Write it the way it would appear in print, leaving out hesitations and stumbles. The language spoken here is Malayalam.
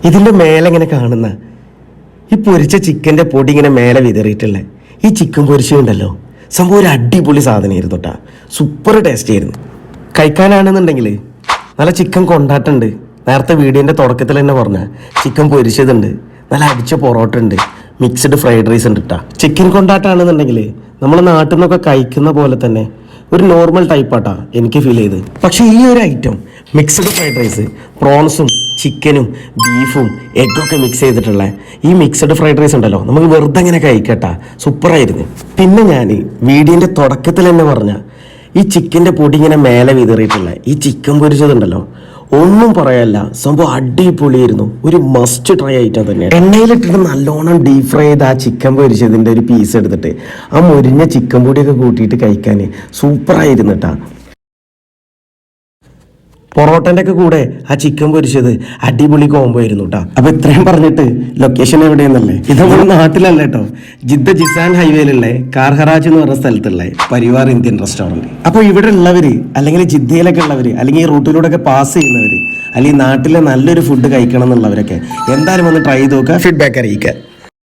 ഇതിന്റെ മേലെ ഇങ്ങനെ കാണുന്ന ഈ പൊരിച്ച ചിക്കന്റെ പൊടി ഇങ്ങനെ മേലെ വിതറിയിട്ടുള്ള ഈ ചിക്കൻ പൊരിച്ചുണ്ടല്ലോ, സംഭവം ഒരു അടിപൊളി സാധനമായിരുന്നു കേട്ടാ. സൂപ്പർ ടേസ്റ്റ് ആയിരുന്നു. കഴിക്കാനാണെന്നുണ്ടെങ്കിൽ നല്ല ചിക്കൻ കൊണ്ടാട്ടുണ്ട്. നേരത്തെ വീഡിയോന്റെ തുടക്കത്തിൽ തന്നെ പറഞ്ഞ ചിക്കൻ പൊരിച്ചതുണ്ട്, നല്ല അടിച്ച പൊറോട്ട ഉണ്ട്, മിക്സ്ഡ് ഫ്രൈഡ് റൈസ് ഉണ്ട് കേട്ടാ. ചിക്കൻ കൊണ്ടാട്ടാണെന്നുണ്ടെങ്കിൽ നമ്മൾ നാട്ടിൽ നിന്നൊക്കെ കഴിക്കുന്ന പോലെ തന്നെ ഒരു നോർമൽ ടൈപ്പാട്ടാ എനിക്ക് ഫീൽ ചെയ്ത്. പക്ഷേ ഈ ഒരു ഐറ്റം മിക്സ്ഡ് ഫ്രൈഡ് റൈസ്, പ്രോൺസും ചിക്കനും ബീഫും എഗ്ഗൊക്കെ മിക്സ് ചെയ്തിട്ടുള്ള ഈ മിക്സ്ഡ് ഫ്രൈഡ് റൈസ് ഉണ്ടല്ലോ, നമുക്ക് വെറുതെ ഇങ്ങനെ കഴിക്കട്ടാ, സൂപ്പറായിരുന്നു. പിന്നെ ഞാൻ വീഡിയോൻ്റെ തുടക്കത്തിൽ തന്നെ പറഞ്ഞ ഈ ചിക്കൻ്റെ പൊടി ഇങ്ങനെ മേലെ വിതറിയിട്ടുള്ള ഈ ചിക്കൻ പൊരിച്ചതുണ്ടല്ലോ, ഒന്നും പറയല്ല, സംഭവം അടിപൊളിയായിരുന്നു. ഒരു മസ്റ്റ് ട്രൈ ഐറ്റം തന്നെയാണ്. എണ്ണയിലിട്ടിട്ട് നല്ലോണം ഡീപ് ഫ്രൈ ചെയ്ത് ആ ചിക്കൻ പൊരിച്ചതിൻ്റെ ഒരു പീസ് എടുത്തിട്ട് ആ മുരിഞ്ഞ ചിക്കൻ പൊടിയൊക്കെ കൂട്ടിയിട്ട് കഴിക്കാൻ സൂപ്പറായിരുന്നു കേട്ടാ. പൊറോട്ടൻ്റെ ഒക്കെ കൂടെ ആ ചിക്കൻ പൊരിച്ചത് അടിപൊളി കോംബോ ആയിരുന്നു കേട്ടോ. അപ്പൊ ഇത്രയും പറഞ്ഞിട്ട് ലൊക്കേഷൻ എവിടെയെന്നല്ലേ, ഇത് നമ്മുടെ നാട്ടിലല്ല കേട്ടോ, ജിദ്ദ ജിസാൻ ഹൈവേയിലുള്ള കാർഹറാജ് എന്ന് പറഞ്ഞ സ്ഥലത്തുള്ള പരിവാർ ഇന്ത്യൻ റെസ്റ്റോറൻറ്റ്. അപ്പോൾ ഇവിടെ ഉള്ളവര്, അല്ലെങ്കിൽ ജിദ്ദയിലൊക്കെ ഉള്ളവര്, അല്ലെങ്കിൽ ഈ റൂട്ടിലൂടെ ഒക്കെ പാസ് ചെയ്യുന്നവര്, അല്ലെങ്കിൽ നാട്ടിലെ നല്ലൊരു ഫുഡ് കഴിക്കണം എന്നുള്ളവരൊക്കെ എന്തായാലും ഒന്ന് ട്രൈ ചെയ്ത് നോക്കുക, ഫീഡ്ബാക്ക് അറിയിക്കുക.